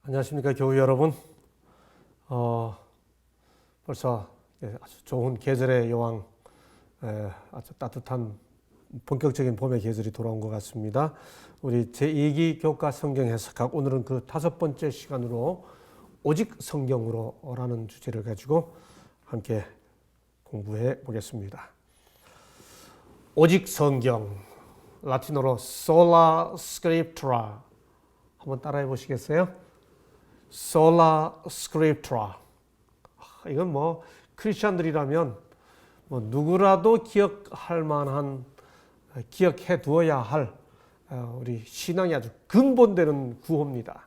안녕하십니까 교우 여러분. 벌써 아주 좋은 계절의 여왕, 아주 따뜻한 본격적인 봄의 계절이 돌아온 것 같습니다. 우리 제2기 교과 성경 해석학, 오늘은 그 5번째 시간으로 오직 성경으로라는 주제를 가지고 함께 공부해 보겠습니다. 오직 성경, 라틴어로 sola scriptura, 한번 따라해 보시겠어요? sola scriptura. 이건 뭐 크리스천들이라면 뭐 누구라도 기억할 만한, 기억해 두어야 할 우리 신앙이 아주 근본되는 구호입니다.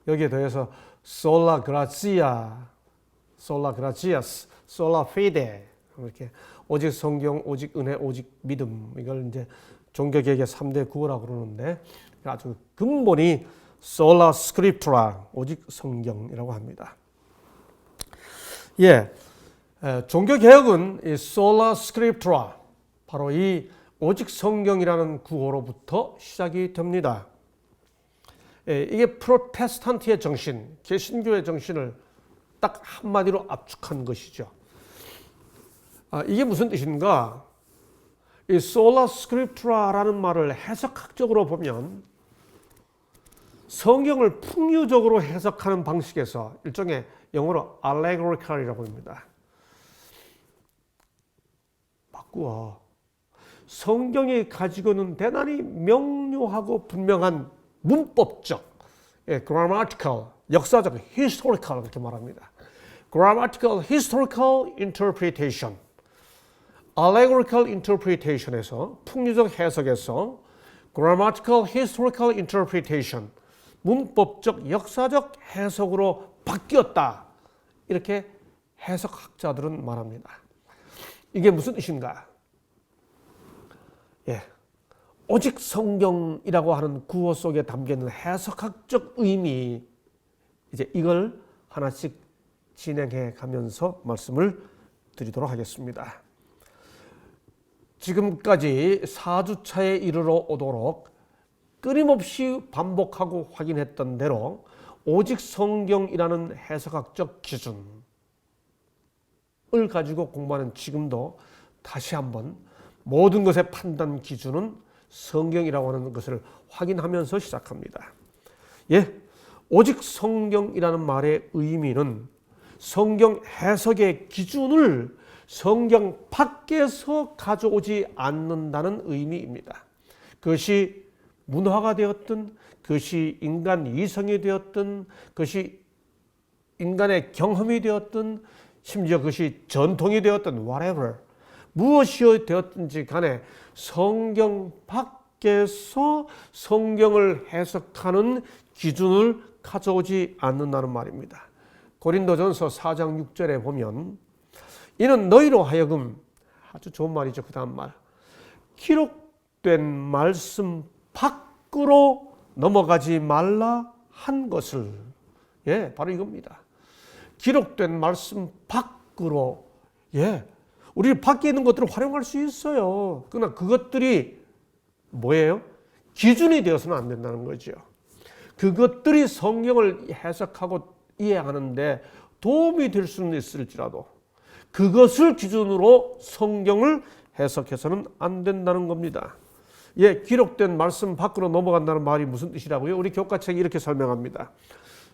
여기에 더해서 sola gratia, sola gratias, sola fide, 이렇게 오직 성경, 오직 은혜, 오직 믿음, 이걸 이제 종교개혁의 3대 구호라고 그러는데 아주 근본이 sola scriptura, 오직 성경이라고 합니다. 종교개혁은 이 sola scriptura, 바로 이 오직 성경이라는 구호로부터 시작이 됩니다. 이게 프로테스탄트의 정신, 개신교의 정신을 딱 한마디로 압축한 것이죠. 이게 무슨 뜻인가? 이 sola scriptura라는 말을 해석학적으로 보면 성경을 풍유적으로 해석하는 방식에서 일종의 영어로 allegorical이라고 합니다. 바꾸어. 성경이 가지고 있는 대단히 명료하고 분명한 문법적, grammatical, 역사적, historical 이렇게 말합니다. grammatical, historical interpretation, allegorical interpretation에서 풍유적 해석에서 grammatical, historical interpretation, 문법적, 역사적 해석으로 바뀌었다. 이렇게 해석학자들은 말합니다. 이게 무슨 뜻인가? 오직 성경이라고 하는 구호 속에 담겨있는 해석학적 의미, 이제 이걸 하나씩 진행해 가면서 말씀을 드리도록 하겠습니다. 지금까지 4주차에 이르러 오도록 끊임없이 반복하고 확인했던 대로 오직 성경이라는 해석학적 기준을 가지고 공부하는 지금도 다시 한번 모든 것의 판단 기준은 성경이라고 하는 것을 확인하면서 시작합니다. 오직 성경이라는 말의 의미는 성경 해석의 기준을 성경 밖에서 가져오지 않는다는 의미입니다. 그것이 문화가 되었든, 그것이 인간 이성이 되었든, 그것이 인간의 경험이 되었든, 심지어 그것이 전통이 되었든, whatever, 무엇이 되었든지 간에 성경 밖에서 성경을 해석하는 기준을 가져오지 않는다는 말입니다. 고린도전서 4장 6절에 보면 이는 너희로 하여금, 아주 좋은 말이죠. 그 다음 말, 기록된 말씀 밖으로 넘어가지 말라 한 것을, 바로 이겁니다. 기록된 말씀 밖으로, 우리 밖에 있는 것들을 활용할 수 있어요. 그러나 그것들이 뭐예요? 기준이 되어서는 안 된다는 거죠. 그것들이 성경을 해석하고 이해하는데 도움이 될 수는 있을지라도 그것을 기준으로 성경을 해석해서는 안 된다는 겁니다. 기록된 말씀 밖으로 넘어간다는 말이 무슨 뜻이라고요? 우리 교과책이 이렇게 설명합니다.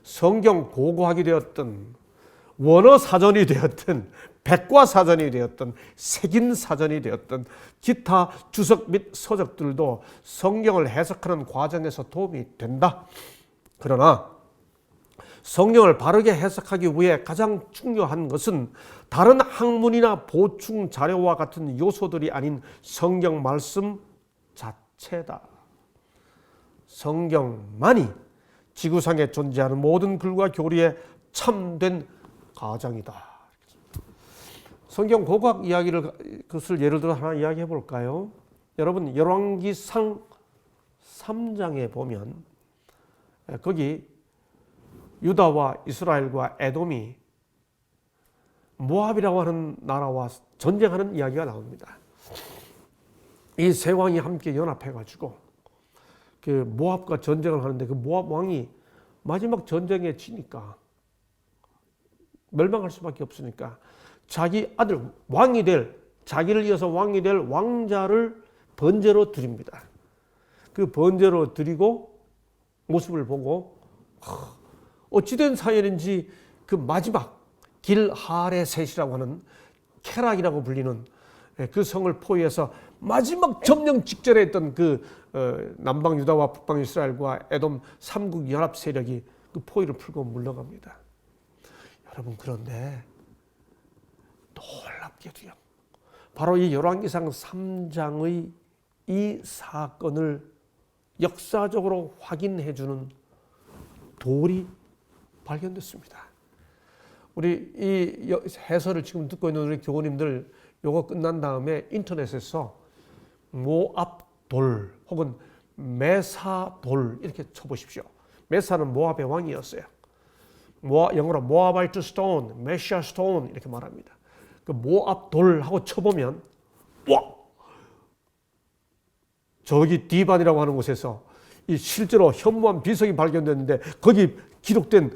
성경 고고학이 되었든, 원어 사전이 되었든, 백과 사전이 되었든, 색인 사전이 되었든, 기타 주석 및 서적들도 성경을 해석하는 과정에서 도움이 된다. 그러나 성경을 바르게 해석하기 위해 가장 중요한 것은 다른 학문이나 보충 자료와 같은 요소들이 아닌 성경 말씀 자체다. 성경만이 지구상에 존재하는 모든 글과 교리의 참된 가장이다. 성경 고고학 이야기를, 그것을 예를 들어 하나 이야기해 볼까요? 여러분, 열왕기상 3장에 보면 거기 유다와 이스라엘과 에돔이 모압이라고 하는 나라와 전쟁하는 이야기가 나옵니다. 이 세 왕이 함께 연합해 가지고 그 모압과 전쟁을 하는데 그 모압 왕이 마지막 전쟁에 지니까 멸망할 수밖에 없으니까 자기 아들 왕이 될, 자기를 이어서 왕이 될 왕자를 번제로 드립니다. 그 번제로 드리고 모습을 보고 어찌된 사연인지 그 마지막 길하레셋이라고 하는 케락이라고 불리는 그 성을 포위해서 마지막 점령 직전에 했던 그 남방 유다와 북방 이스라엘과 에돔 삼국 연합 세력이 그 포위를 풀고 물러갑니다. 여러분, 그런데 놀랍게도요, 바로 이 열왕기상 3장의 이 사건을 역사적으로 확인해 주는 돌이 발견됐습니다. 우리 이 해설을 지금 듣고 있는 우리 교우님들, 요거 끝난 다음에 인터넷에서 모압돌 혹은 메사돌 이렇게 쳐보십시오. 메사는 모압의 왕이었어요. 영어로 모아바이트 스톤, 메시아 스톤 이렇게 말합니다. 그 모압돌하고 쳐보면 와! 저기 디반이라고 하는 곳에서 이 실제로 현무암 비석이 발견됐는데 거기 기록된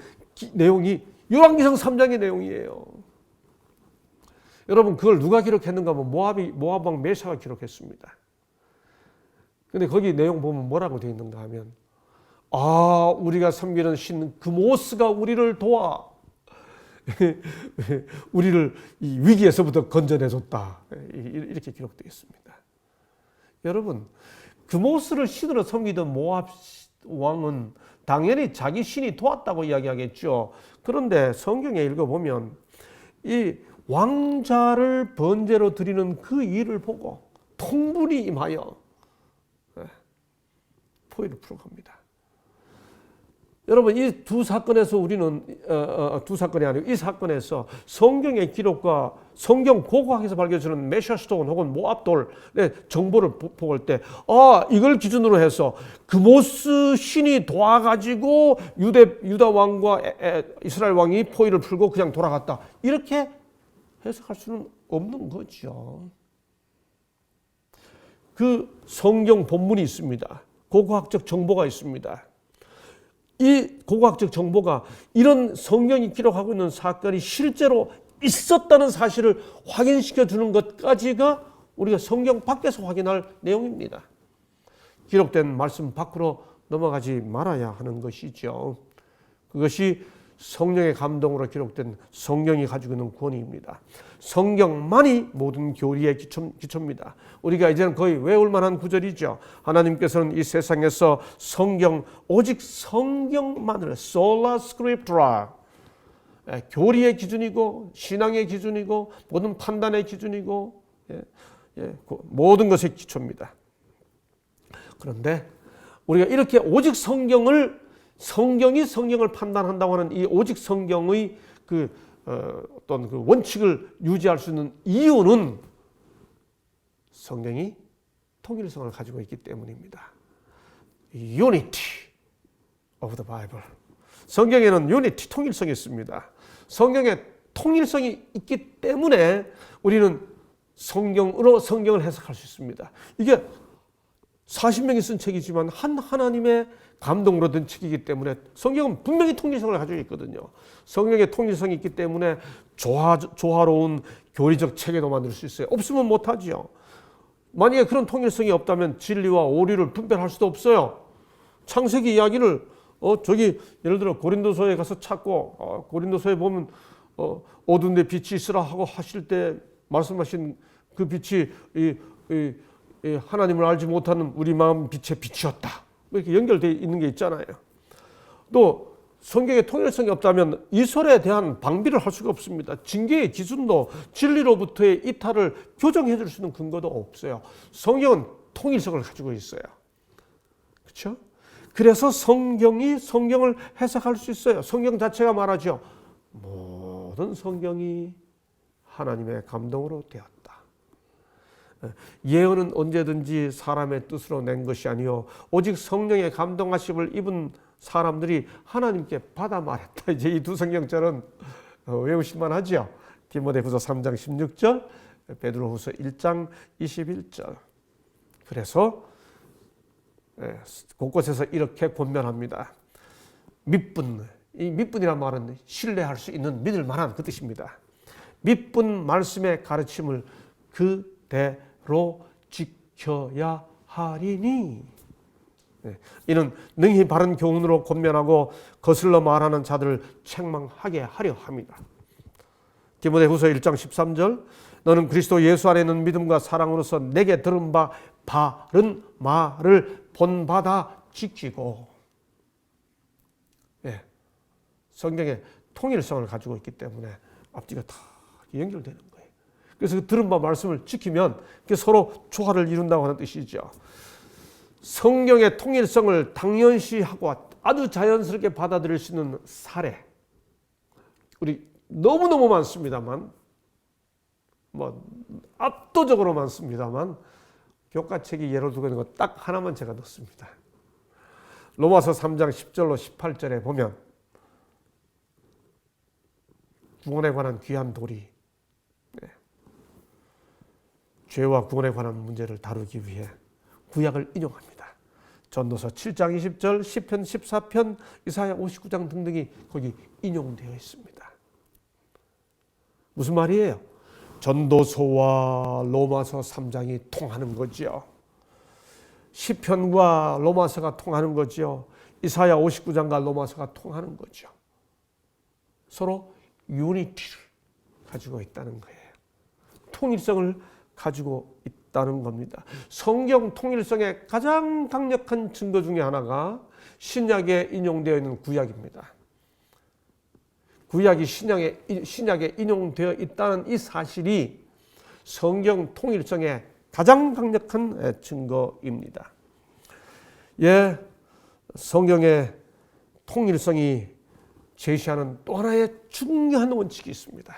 내용이 열왕기상 3장의 내용이에요. 여러분, 그걸 누가 기록했는가 하면 모압 왕 메사가 기록했습니다. 근데 거기 내용 보면 뭐라고 되어 있는가 하면, 우리가 섬기는 신 그모스가 우리를 도와 우리를 이 위기에서부터 건져내줬다, 이렇게 기록되어 있습니다. 여러분, 그모스를 신으로 섬기던 모압 왕은 당연히 자기 신이 도왔다고 이야기하겠죠. 그런데 성경에 읽어보면 이 왕자를 번제로 드리는 그 일을 보고 통분이 임하여 포위를 풀어갑니다. 여러분, 이 두 사건에서 우리는 두 사건이 아니고 이 사건에서 성경의 기록과 성경 고고학에서 밝혀주는 메샤스톤 혹은 모압돌의 정보를 볼 때, 이걸 기준으로 해서 그모스 신이 도와가지고 유다 왕과 이스라엘 왕이 포위를 풀고 그냥 돌아갔다, 이렇게 해석할 수는 없는 거죠. 그 성경 본문이 있습니다. 고고학적 정보가 있습니다. 이 고고학적 정보가 이런 성경이 기록하고 있는 사건이 실제로 있었다는 사실을 확인시켜 주는 것까지가 우리가 성경 밖에서 확인할 내용입니다. 기록된 말씀 밖으로 넘어가지 말아야 하는 것이죠. 그것이 성령의 감동으로 기록된 성경이 가지고 있는 권위입니다. 성경만이 모든 교리의 기초입니다. 우리가 이제는 거의 외울 만한 구절이죠. 하나님께서는 이 세상에서 오직 성경만을 sola scriptura, 교리의 기준이고 신앙의 기준이고 모든 판단의 기준이고 모든 것의 기초입니다. 그런데 우리가 이렇게 오직 성경이 성경을 판단한다고 하는 이 오직 성경의 어떤 그 원칙을 유지할 수 있는 이유는 성경이 통일성을 가지고 있기 때문입니다. Unity of the Bible. 성경에는 unity, 통일성이 있습니다. 성경에 통일성이 있기 때문에 우리는 성경으로 성경을 해석할 수 있습니다. 이게 40명이 쓴 책이지만 하나님의 감동으로 든 책이기 때문에 성경은 분명히 통일성을 가지고 있거든요. 성경에 통일성이 있기 때문에 조화로운 교리적 체계도 만들 수 있어요. 없으면 못하죠. 만약에 그런 통일성이 없다면 진리와 오류를 분별할 수도 없어요. 창세기 이야기를 예를 들어 고린도서에 가서 찾고 고린도서에 보면 어두운 데 빛이 있으라 하고 하실 때 말씀하신 그 빛이 하나님을 알지 못하는 우리 마음 빛의 빛이었다, 이렇게 연결되어 있는 게 있잖아요. 또 성경에 통일성이 없다면 이설에 대한 방비를 할 수가 없습니다. 징계의 기준도 진리로부터의 이탈을 교정해 줄 수 있는 근거도 없어요. 성경은 통일성을 가지고 있어요. 그렇죠? 그래서 성경을 해석할 수 있어요. 성경 자체가 말하죠. 모든 성경이 하나님의 감동으로 되었다. 예언은 언제든지 사람의 뜻으로 낸 것이 아니요 오직 성령의 감동하심을 입은 사람들이 하나님께 받아 말했다. 이제 이 두 성경절은 외우실만 하죠. 디모데후서 3장 16절, 베드로후서 1장 21절. 그래서 곳곳에서 이렇게 권면합니다. 믿분, 이 믿분이란 말은 신뢰할 수 있는 믿을 만한 그 뜻입니다. 믿분 말씀의 가르침을 그대로 지켜야 하리니. 이는 능히 바른 교훈으로 권면하고 거슬러 말하는 자들을 책망하게 하려 함이다. 디모데후서 1장 13절 너는 그리스도 예수 안에 있는 믿음과 사랑으로서 내게 들은 바 바른 말을 본받아 지키고. 성경의 통일성을 가지고 있기 때문에 앞뒤가 다 연결되는 거예요. 그래서 그 들은 바 말씀을 지키면 서로 조화를 이룬다고 하는 뜻이죠. 성경의 통일성을 당연시하고 아주 자연스럽게 받아들일 수 있는 사례, 우리 너무너무 많습니다만, 압도적으로 많습니다만, 교과책이 예로 두고 있는 거 딱 하나만 제가 넣습니다. 로마서 3장 10절로 18절에 보면 구원에 관한 귀한 도리, 죄와 구원에 관한 문제를 다루기 위해 구약을 인용합니다. 전도서 7장 20절, 시편 14편, 이사야 59장 등등이 거기 인용되어 있습니다. 무슨 말이에요? 전도서와 로마서 3장이 통하는 거죠. 시편과 로마서가 통하는 거죠. 이사야 59장과 로마서가 통하는 거죠. 서로 유니티를 가지고 있다는 거예요. 통일성을 가지고 있다는 겁니다. 성경 통일성의 가장 강력한 증거 중에 하나가 신약에 인용되어 있는 구약입니다. 구약이 신약에 인용되어 있다는 이 사실이 성경 통일성의 가장 강력한 증거입니다. 성경의 통일성이 제시하는 또 하나의 중요한 원칙이 있습니다.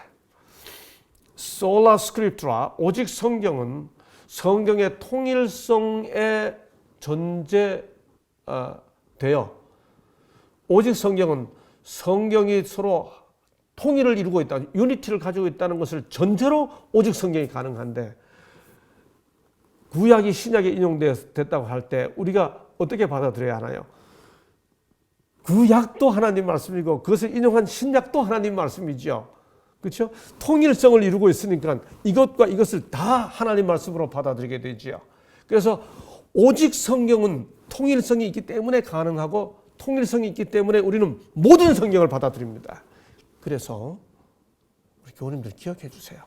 Sola Scriptura, 오직 성경은 성경의 통일성에 전제되어, 오직 성경은 성경이 서로 통일을 이루고 있다, 유니티를 가지고 있다는 것을 전제로 오직 성경이 가능한데, 구약이 신약에 인용됐다고 할 때 우리가 어떻게 받아들여야 하나요? 구약도 하나님 말씀이고 그것을 인용한 신약도 하나님 말씀이죠. 그렇죠? 통일성을 이루고 있으니까 이것과 이것을 다 하나님 말씀으로 받아들이게 되죠. 그래서 오직 성경은 통일성이 있기 때문에 가능하고 통일성이 있기 때문에 우리는 모든 성경을 받아들입니다. 그래서 우리 교우님들 기억해 주세요.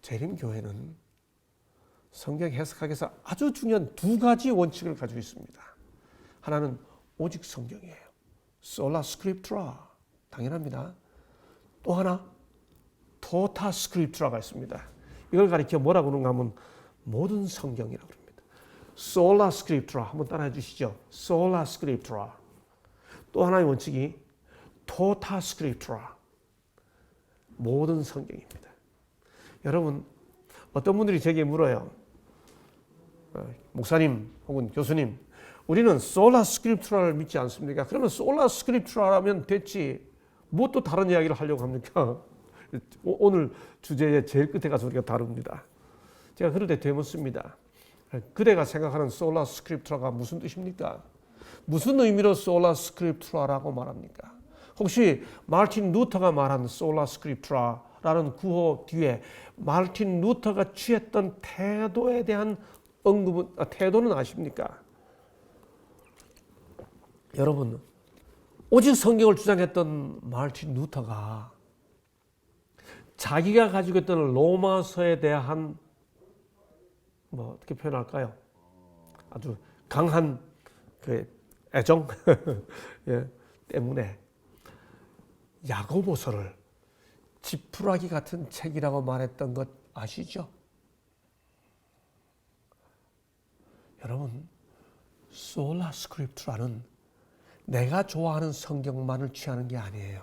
재림교회는 성경 해석하기 위해서 아주 중요한 두 가지 원칙을 가지고 있습니다. 하나는 오직 성경이에요. Sola Scriptura, 당연합니다. 또 하나 Tota Scriptura가 있습니다. 이걸 가리켜 뭐라고 그러는가 하면 모든 성경이라고 합니다. Sola Scriptura, 한번 따라해 주시죠. Sola Scriptura. 또 하나의 원칙이 Tota Scriptura, 모든 성경입니다. 여러분, 어떤 분들이 제게 물어요. 목사님 혹은 교수님, 우리는 Sola Scriptura를 믿지 않습니까? 그러면 Sola Scriptura라면 됐지, 뭐 또 다른 이야기를 하려고 합니까? 오늘 주제의 제일 끝에 가서 우리가 다룹니다. 제가 그럴 때 되묻습니다. 그대가 생각하는 Sola Scriptura가 무슨 뜻입니까? 무슨 의미로 Sola Scriptura라고 말합니까? 혹시 마르틴 루터가 말한 Sola Scriptura라는 구호 뒤에 마르틴 루터가 취했던 태도에 대한 태도는 아십니까? 여러분, 오직 성경을 주장했던 마르틴 루터가 자기가 가지고 있던 로마서에 대한 어떻게 표현할까요? 아주 강한 그 애정 때문에 야고보서를 지푸라기 같은 책이라고 말했던 것 아시죠? 여러분, Sola Scriptura는 내가 좋아하는 성경만을 취하는 게 아니에요.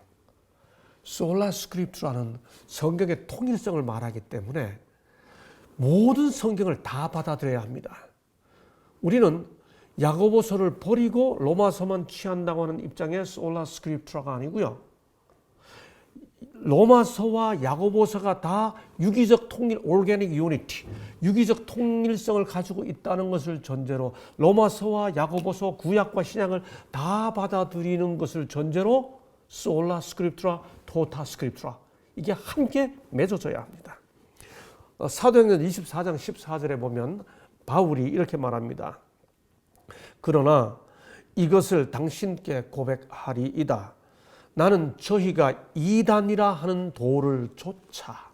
Sola Scriptura는 성경의 통일성을 말하기 때문에 모든 성경을 다 받아들여야 합니다. 우리는 야고보서를 버리고 로마서만 취한다고 하는 입장의 Sola Scriptura가 아니고요. 로마서와 야고보서가 다 유기적 통일, organic unity, 유기적 통일성을 가지고 있다는 것을 전제로 로마서와 야고보서, 구약과 신약을 다 받아들이는 것을 전제로 소라 스크립트라, 토타 스크립트라, 이게 함께 맺어져야 합니다. 사도행전 24장 14절에 보면 바울이 이렇게 말합니다. 그러나 이것을 당신께 고백하리이다. 나는 저희가 이단이라 하는 도를 조차,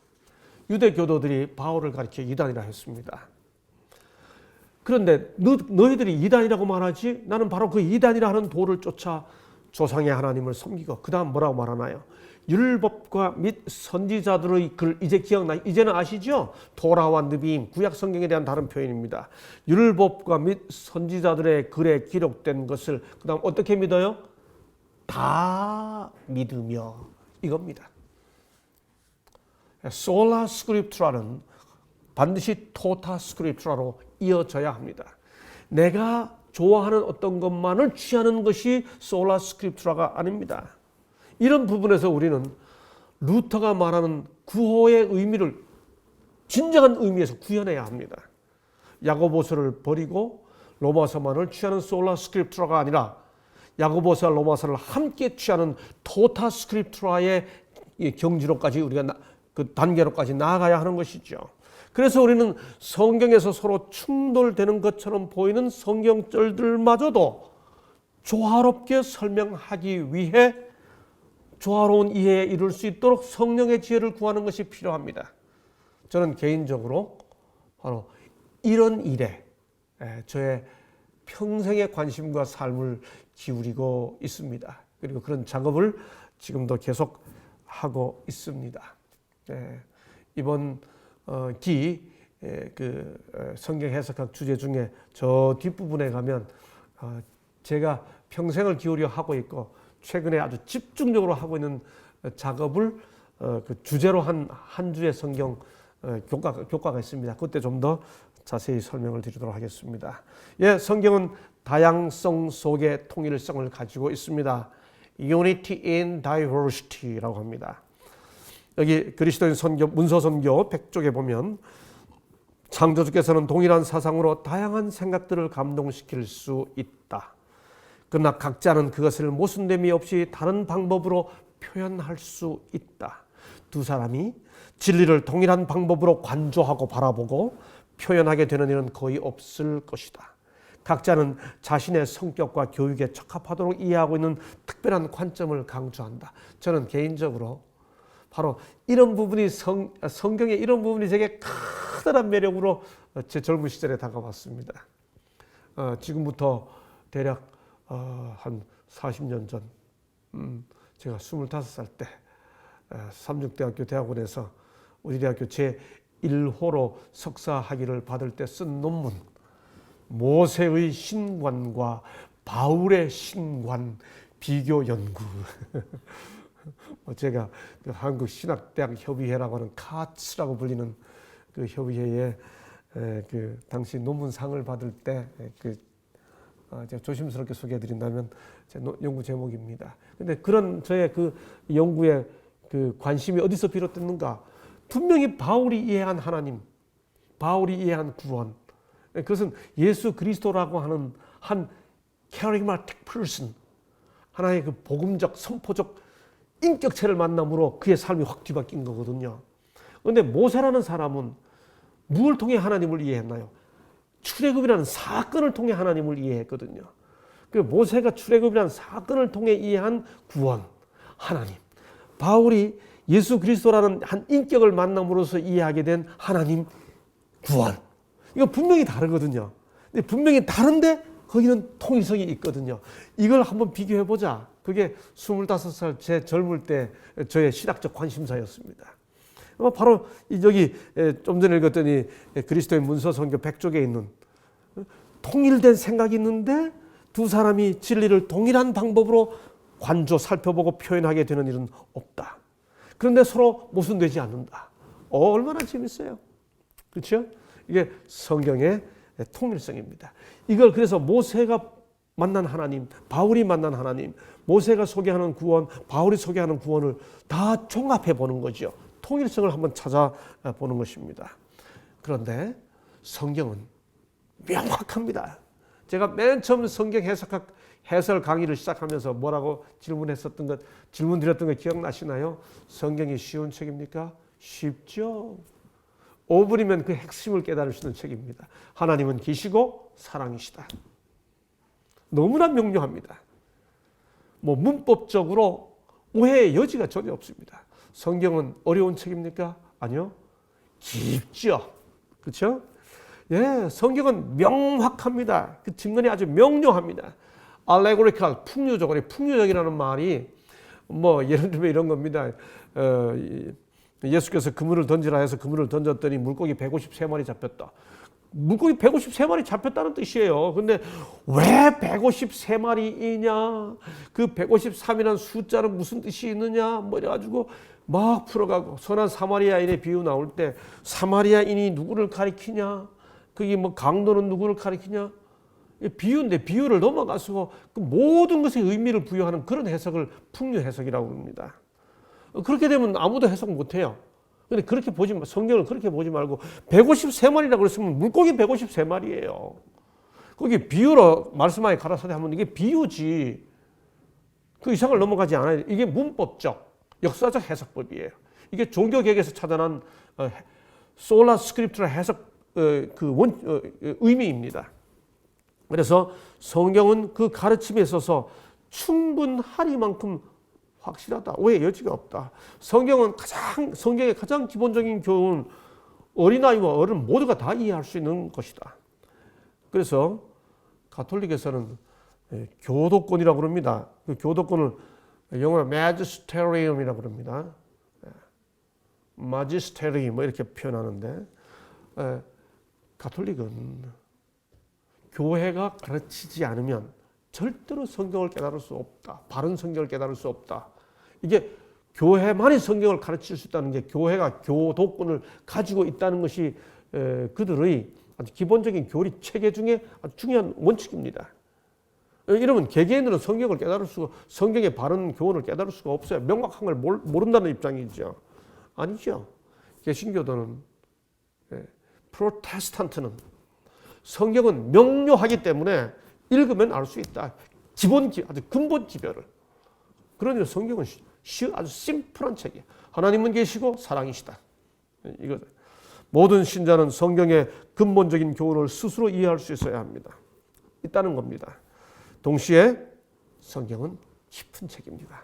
유대교도들이 바울을 가리켜 이단이라 했습니다. 그런데 너희들이 이단이라고 말하지? 나는 바로 그 이단이라 하는 도를 쫓아 조상의 하나님을 섬기고, 그 다음 뭐라고 말하나요? 율법과 및 선지자들의 글, 이제 이제는 아시죠? 토라와 느비임, 구약 성경에 대한 다른 표현입니다. 율법과 및 선지자들의 글에 기록된 것을 그 다음 어떻게 믿어요? 다 믿으며, 이겁니다. 솔라 스크립트라는 반드시 토타 스크립트라로 이어져야 합니다. 내가 좋아하는 어떤 것만을 취하는 것이 솔라 스크립트라가 아닙니다. 이런 부분에서 우리는 루터가 말하는 구호의 의미를 진정한 의미에서 구현해야 합니다. 야고보서를 버리고 로마서만을 취하는 솔라 스크립트라가 아니라 야고보서와 로마서를 함께 취하는 토타 스크립트라의 경지로까지 우리가 그 단계로까지 나아가야 하는 것이죠. 그래서 우리는 성경에서 서로 충돌되는 것처럼 보이는 성경절들마저도 조화롭게 설명하기 위해 조화로운 이해에 이룰 수 있도록 성령의 지혜를 구하는 것이 필요합니다. 저는 개인적으로 바로 이런 일에 저의 평생의 관심과 삶을 기울이고 있습니다. 그리고 그런 작업을 지금도 계속 하고 있습니다. 이번 성경 해석학 주제 중에 저 뒷부분에 가면 제가 평생을 기울여 하고 있고 최근에 아주 집중적으로 하고 있는 작업을 그 주제로 한 주의 성경 교과가 있습니다. 그때 좀 더 자세히 설명을 드리도록 하겠습니다. 예, 성경은 다양성 속에 통일성을 가지고 있습니다. Unity in diversity라고 합니다. 여기 그리스도인 선교, 문서 선교 100쪽에 보면 창조주께서는 동일한 사상으로 다양한 생각들을 감동시킬 수 있다. 그러나 각자는 그것을 모순됨이 없이 다른 방법으로 표현할 수 있다. 두 사람이 진리를 동일한 방법으로 관조하고 바라보고 표현하게 되는 일은 거의 없을 것이다. 각자는 자신의 성격과 교육에 적합하도록 이해하고 있는 특별한 관점을 강조한다. 저는 개인적으로 바로 이런 부분이 성경의 이런 부분이 제게 커다란 매력으로 제 젊은 시절에 다가왔습니다. 지금부터 대략 한 40년 전, 제가 25살 때 삼육대학교 대학원에서 우리 대학교 제1호로 석사 학위를 받을 때 쓴 논문, 모세의 신관과 바울의 신관 비교 연구. 제가 그 한국신학대학 협의회라고 하는 카츠라고 불리는 그 협의회에 그 당시 논문상을 받을 때 제가 조심스럽게 소개해드린다면 제 연구 제목입니다. 근데 그런 저의 그 연구의 그 관심이 어디서 비롯됐는가? 분명히 바울이 이해한 하나님, 바울이 이해한 구원, 그것은 예수 그리스도라고 하는 한 charismatic person, 하나의 그 복음적, 선포적 인격체를 만남으로 그의 삶이 확 뒤바뀐 거거든요. 그런데 모세라는 사람은 무엇을 통해 하나님을 이해했나요? 출애굽이라는 사건을 통해 하나님을 이해했거든요. 그 모세가 출애굽이라는 사건을 통해 이해한 구원, 하나님. 바울이 예수 그리스도라는 한 인격을 만남으로써 이해하게 된 하나님, 구원. 이거 분명히 다르거든요. 근데 분명히 다른데 거기는 통일성이 있거든요. 이걸 한번 비교해 보자. 그게 25살 제 젊을 때 저의 신학적 관심사였습니다. 바로 여기 좀 전에 읽었더니 그리스도의 문서 선교 100쪽에 있는 통일된 생각이 있는데 두 사람이 진리를 동일한 방법으로 관조, 살펴보고 표현하게 되는 일은 없다. 그런데 서로 모순되지 않는다. 얼마나 재밌어요. 그렇죠? 이게 성경의 통일성입니다. 이걸 그래서 모세가 만난 하나님, 바울이 만난 하나님, 모세가 소개하는 구원, 바울이 소개하는 구원을 다 종합해 보는 거죠. 통일성을 한번 찾아보는 것입니다. 그런데 성경은 명확합니다. 제가 맨 처음 성경 해설 강의를 시작하면서 뭐라고 질문 드렸던 거 기억나시나요? 성경이 쉬운 책입니까? 쉽죠. 5분이면 그 핵심을 깨달을 수 있는 책입니다. 하나님은 계시고 사랑이시다. 너무나 명료합니다. 뭐 문법적으로 오해의 여지가 전혀 없습니다. 성경은 어려운 책입니까? 아니요. 깊죠. 그렇죠? 예, 성경은 명확합니다. 그 증거이 아주 명료합니다. allegorical, 풍류적이라는 말이 뭐 예를 들면 이런 겁니다. 예수께서 그물을 던지라 해서 그물을 던졌더니 물고기 153마리 잡혔다. 물고기 153마리 잡혔다는 뜻이에요. 근데 왜 153마리이냐? 그 153이라는 숫자는 무슨 뜻이 있느냐? 뭐 이래가지고 막 풀어가고 선한 사마리아인의 비유 나올 때 사마리아인이 누구를 가리키냐? 그게 뭐 강도는 누구를 가리키냐? 비유인데 비유를 넘어가서 그 모든 것에 의미를 부여하는 그런 해석을 풍류 해석이라고 합니다. 그렇게 되면 아무도 해석 못해요. 근데 그렇게 성경을 그렇게 보지 말고 153마리라고 그랬으면 물고기 153마리예요. 거기 비유로 말씀하에 가라사대 하면 이게 비유지. 그 이상을 넘어가지 않아요. 이게 문법적, 역사적 해석법이에요. 이게 종교개혁에서 찾아난 솔라 스크립트라 해석 의미입니다. 그래서 성경은 그 가르침에 있어서 충분하리만큼 확실하다. 오해 여지가 없다. 성경의 가장 기본적인 교훈은 어린아이와 어른 모두가 다 이해할 수 있는 것이다. 그래서 가톨릭에서는 교도권이라고 그럽니다. 그 교도권을 영어로 magisterium이라고 그럽니다. magisterium 뭐 이렇게 표현하는데 가톨릭은 교회가 가르치지 않으면 절대로 성경을 깨달을 수 없다. 바른 성경을 깨달을 수 없다. 이게 교회만이 성경을 가르칠 수 있다는 게 교회가 교도권을 가지고 있다는 것이 그들의 아주 기본적인 교리 체계 중에 아주 중요한 원칙입니다. 이러면 개개인들은 성경을 성경의 바른 교훈을 깨달을 수가 없어요. 명확한 걸 모른다는 입장이죠. 아니죠. 개신교도는, 프로테스탄트는 성경은 명료하기 때문에 읽으면 알 수 있다. 아주 근본 지별을. 그러니 성경은 아주 심플한 책이에요. 하나님은 계시고 사랑이시다. 이거 모든 신자는 성경의 근본적인 교훈을 스스로 이해할 수 있어야 합니다. 있다는 겁니다. 동시에 성경은 깊은 책입니다.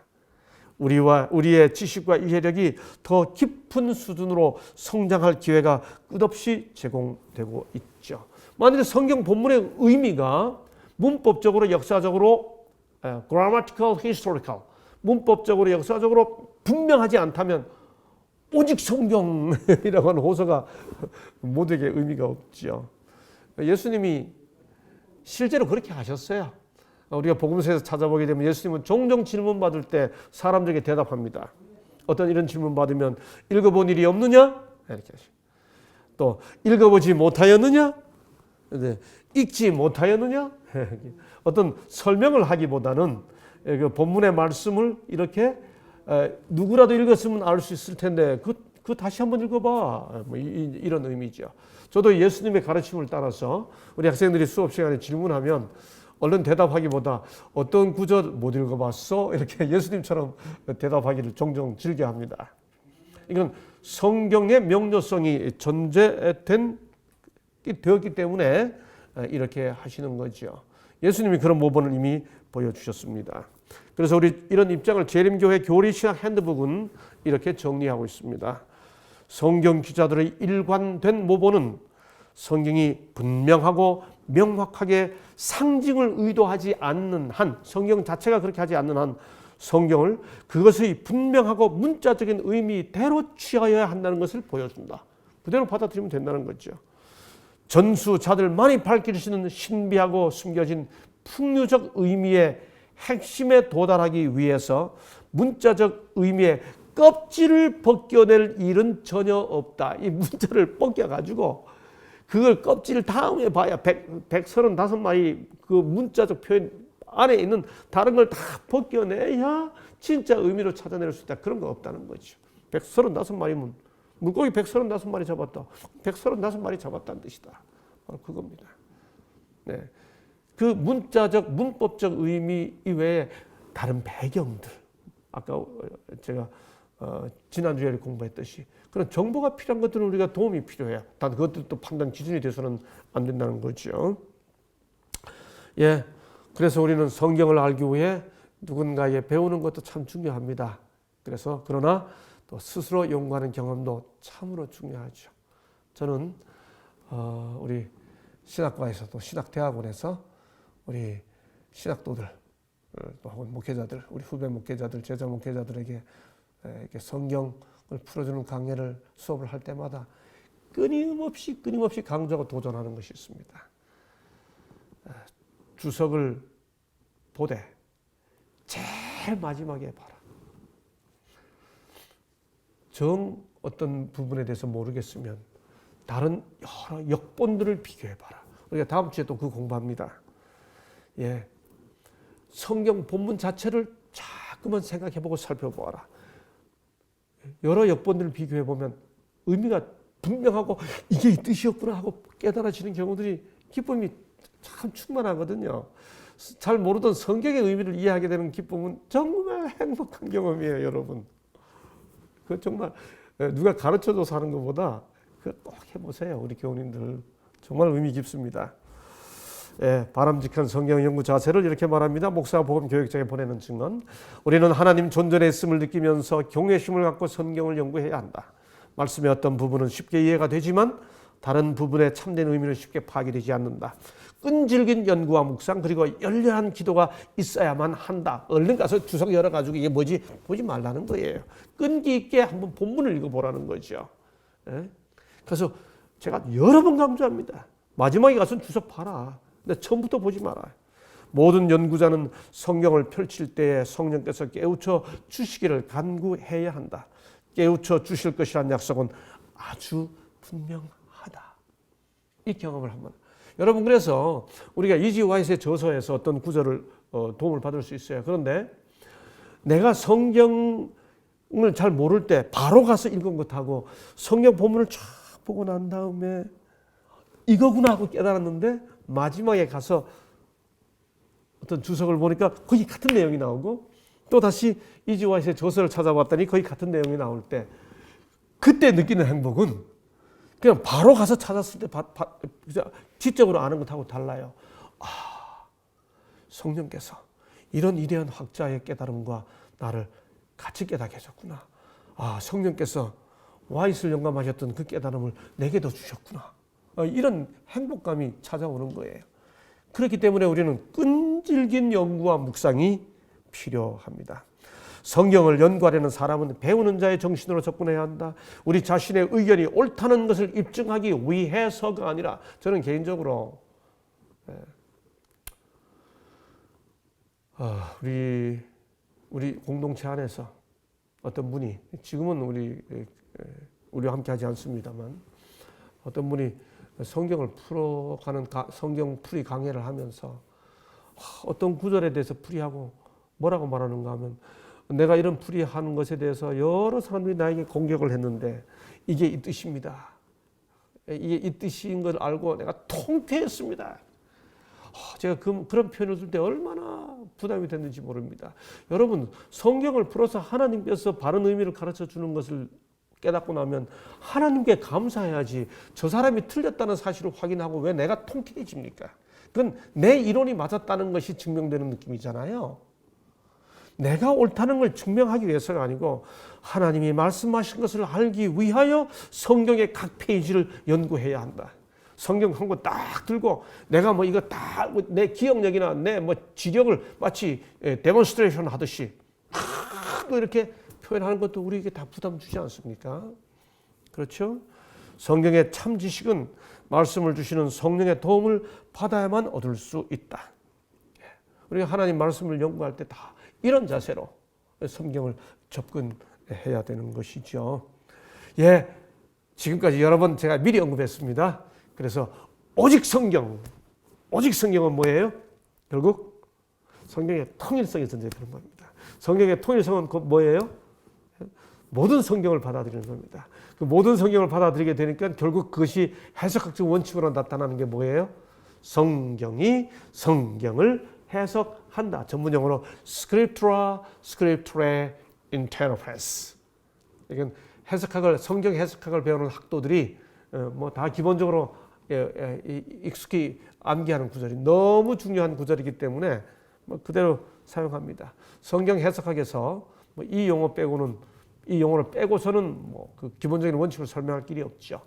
우리의 지식과 이해력이 더 깊은 수준으로 성장할 기회가 끝없이 제공되고 있죠. 만약에 성경 본문의 의미가 문법적으로, 역사적으로, grammatical, historical, 문법적으로, 역사적으로 분명하지 않다면 오직 성경이라고 하는 호소가 모두에게 의미가 없죠. 예수님이 실제로 그렇게 하셨어요. 우리가 복음서에서 찾아보게 되면 예수님은 종종 질문 받을 때 사람들에게 대답합니다. 어떤 이런 질문 받으면 읽어본 일이 없느냐? 이렇게 하시고 또 읽어보지 못하였느냐? 읽지 못하였느냐? 어떤 설명을 하기보다는 그 본문의 말씀을 이렇게 누구라도 읽었으면 알 수 있을 텐데 그 다시 한번 읽어봐. 뭐 이런 의미죠. 저도 예수님의 가르침을 따라서 우리 학생들이 수업 시간에 질문하면 얼른 대답하기보다 어떤 구절 못 읽어봤어? 이렇게 예수님처럼 대답하기를 종종 즐겨합니다. 이건 성경의 명료성이 되었기 때문에 이렇게 하시는 거죠. 예수님이 그런 모범을 이미 보여주셨습니다. 그래서 우리 이런 입장을 재림교회 교리신학 핸드북은 이렇게 정리하고 있습니다. 성경 기자들의 일관된 모범은 성경이 분명하고 명확하게 상징을 의도하지 않는 한, 성경 자체가 그렇게 하지 않는 한 성경을 그것의 분명하고 문자적인 의미대로 취하여야 한다는 것을 보여준다. 그대로 받아들이면 된다는 거죠. 전수자들만이 밝히시는 신비하고 숨겨진 풍류적 의미의 핵심에 도달하기 위해서 문자적 의미의 껍질을 벗겨낼 일은 전혀 없다. 이 문자를 벗겨가지고 그걸 껍질 다음에 봐야 135마리 그 문자적 표현 안에 있는 다른 걸 다 벗겨내야 진짜 의미로 찾아낼 수 있다. 그런 거 없다는 거죠. 135마리면 물고기 135마리 잡았다. 135마리 잡았다는 뜻이다. 바로 그겁니다. 네. 그 문자적, 문법적 의미 이외에 다른 배경들. 아까 제가 지난주에 공부했듯이 그런 정보가 필요한 것들은 우리가 도움이 필요해요. 단 그것들도 판단 기준이 돼서는 안 된다는 거죠. 예. 그래서 우리는 성경을 알기 위해 누군가에게 배우는 것도 참 중요합니다. 그래서 그러나 또 스스로 연구하는 경험도 참으로 중요하죠. 저는 우리 신학과에서도 신학대학원에서 우리 신학도들 또 혹은 목회자들, 우리 후배 목회자들, 제자 목회자들에게 이렇게 성경을 풀어주는 강연을 수업을 할 때마다 끊임없이 강조하고 도전하는 것이 있습니다. 주석을 보되 제일 마지막에 봐라. 정 어떤 부분에 대해서 모르겠으면 다른 여러 역본들을 비교해봐라. 우리가 다음 주에 또 그 공부합니다. 예, 성경 본문 자체를 자꾸만 생각해보고 살펴보아라. 여러 역본들을 비교해보면 의미가 분명하고 이게 이 뜻이었구나 하고 깨달아지는 경우들이 기쁨이 참 충만하거든요. 잘 모르던 성경의 의미를 이해하게 되는 기쁨은 정말 행복한 경험이에요, 여러분. 그 정말 누가 가르쳐줘서 하는 것보다 그거 꼭 해보세요, 우리 교우님들. 정말 의미 깊습니다. 예, 바람직한 성경 연구 자세를 이렇게 말합니다. 목사 복음 교육장에 보내는 증언. 우리는 하나님 존전에 있음을 느끼면서 경외심을 갖고 성경을 연구해야 한다. 말씀의 어떤 부분은 쉽게 이해가 되지만 다른 부분의 참된 의미는 쉽게 파악되지 않는다. 끈질긴 연구와 묵상 그리고 열렬한 기도가 있어야만 한다. 얼른 가서 주석 열어가지고 이게 뭐지 보지 말라는 거예요. 끈기 있게 한번 본문을 읽어보라는 거죠. 예? 그래서 제가 여러 번 강조합니다. 마지막에 가서 주석 봐라. 근데 처음부터 보지 마라. 모든 연구자는 성경을 펼칠 때에 성령께서 깨우쳐 주시기를 간구해야 한다. 깨우쳐 주실 것이란 약속은 아주 분명하다. 이 경험을 한번. 여러분, 그래서 우리가 이지 와이스의 저서에서 어떤 구절을 도움을 받을 수 있어요. 그런데 내가 성경을 잘 모를 때 바로 가서 읽은 것하고 성경 본문을 쫙 보고 난 다음에 이거구나 하고 깨달았는데 마지막에 가서 어떤 주석을 보니까 거의 같은 내용이 나오고 또 다시 이지 와이스의 저서를 찾아봤더니 거의 같은 내용이 나올 때 그때 느끼는 행복은 그냥 바로 가서 찾았을 때 지적으로 아는 것하고 달라요. 아, 성령께서 이런 위대한 학자의 깨달음과 나를 같이 깨닫게 해줬구나. 아, 성령께서 와이스를 영감하셨던 그 깨달음을 내게도 주셨구나. 이런 행복감이 찾아오는 거예요. 그렇기 때문에 우리는 끈질긴 연구와 묵상이 필요합니다. 성경을 연구하려는 사람은 배우는 자의 정신으로 접근해야 한다. 우리 자신의 의견이 옳다는 것을 입증하기 위해서가 아니라 저는 개인적으로 우리 공동체 안에서 어떤 분이 지금은 우리와 함께 하지 않습니다만 어떤 분이 성경을 풀어가는 성경 풀이 강해를 하면서 어떤 구절에 대해서 풀이하고 뭐라고 말하는가 하면 내가 이런 풀이하는 것에 대해서 여러 사람들이 나에게 공격을 했는데 이게 이 뜻입니다. 이게 이 뜻인 걸 알고 내가 통쾌했습니다. 제가 그런 표현을 쓸 때 얼마나 부담이 됐는지 모릅니다. 여러분, 성경을 풀어서 하나님께서 바른 의미를 가르쳐 주는 것을 깨닫고 나면 하나님께 감사해야지 저 사람이 틀렸다는 사실을 확인하고 왜 내가 통쾌해집니까? 그건 내 이론이 맞았다는 것이 증명되는 느낌이잖아요. 내가 옳다는 걸 증명하기 위해서가 아니고 하나님이 말씀하신 것을 알기 위하여 성경의 각 페이지를 연구해야 한다. 성경 한 권 딱 들고 내가 뭐 이거 다 내 기억력이나 내 뭐 지력을 마치 데몬스트레이션 하듯이 막 이렇게 표현하는 것도 우리에게 다 부담 주지 않습니까? 그렇죠? 성경의 참 지식은 말씀을 주시는 성령의 도움을 받아야만 얻을 수 있다. 우리가 하나님 말씀을 연구할 때 다 이런 자세로 성경을 접근해야 되는 것이죠. 예, 지금까지 여러 번 제가 미리 언급했습니다. 그래서 오직 성경은 뭐예요? 결국 성경의 통일성이 존재하는 겁니다. 성경의 통일성은 곧 뭐예요? 모든 성경을 받아들이는 겁니다. 그 모든 성경을 받아들이게 되니까 결국 그것이 해석학적 원칙으로 나타나는 게 뭐예요? 성경이 성경을 해석한다. 전문용어로 Scriptura Scripturae Interpretes. 이건 성경 해석학을 배우는 학도들이 뭐 다 기본적으로 익숙히 암기하는 구절이 너무 중요한 구절이기 때문에 뭐 그대로 사용합니다. 성경 해석학에서 뭐 이 용어를 빼고서는 뭐 그 기본적인 원칙을 설명할 길이 없죠.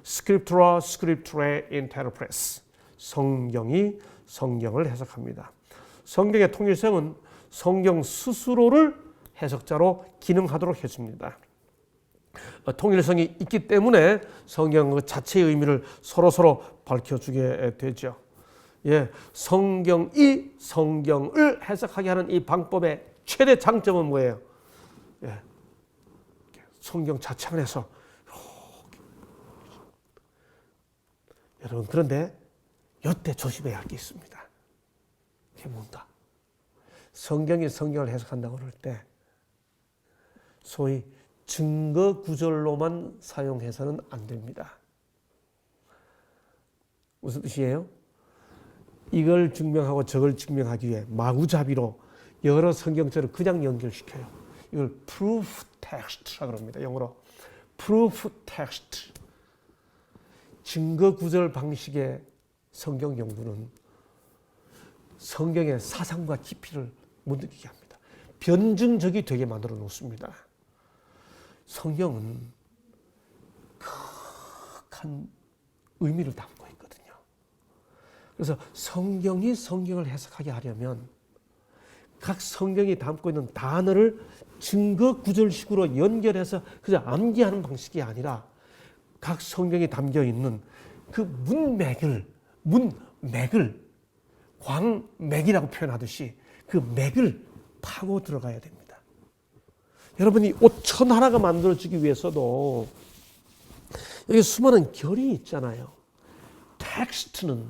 Scriptura Scripturae Interpretes. 성경이 성경을 해석합니다. 성경의 통일성은 성경 스스로를 해석자로 기능하도록 해줍니다. 통일성이 있기 때문에 성경 그 자체의 의미를 서로 밝혀주게 되죠. 예, 성경이 성경을 해석하게 하는 이 방법의 최대 장점은 뭐예요? 예, 성경 자체 안에서 여러분, 그런데 이때 조심해야 할 게 있습니다. 그게 뭔가? 성경이 성경을 해석한다고 그럴 때 소위 증거 구절로만 사용해서는 안 됩니다. 무슨 뜻이에요? 이걸 증명하고 저걸 증명하기 위해 마구잡이로 여러 성경절을 그냥 연결시켜요. 이걸 proof text라고 합니다. 영어로 proof text. 증거 구절 방식의 성경 연구는 성경의 사상과 깊이를 못 느끼게 합니다. 변증적이 되게 만들어 놓습니다. 성경은 극한 의미를 담고 있거든요. 그래서 성경이 성경을 해석하게 하려면 각 성경이 담고 있는 단어를 증거 구절식으로 연결해서 그저 암기하는 방식이 아니라 각 성경이 담겨 있는 그 문맥을 광맥이라고 표현하듯이 그 맥을 파고 들어가야 됩니다. 여러분이 옷 천 하나가 만들어지기 위해서도 여기 수많은 결이 있잖아요. 텍스트는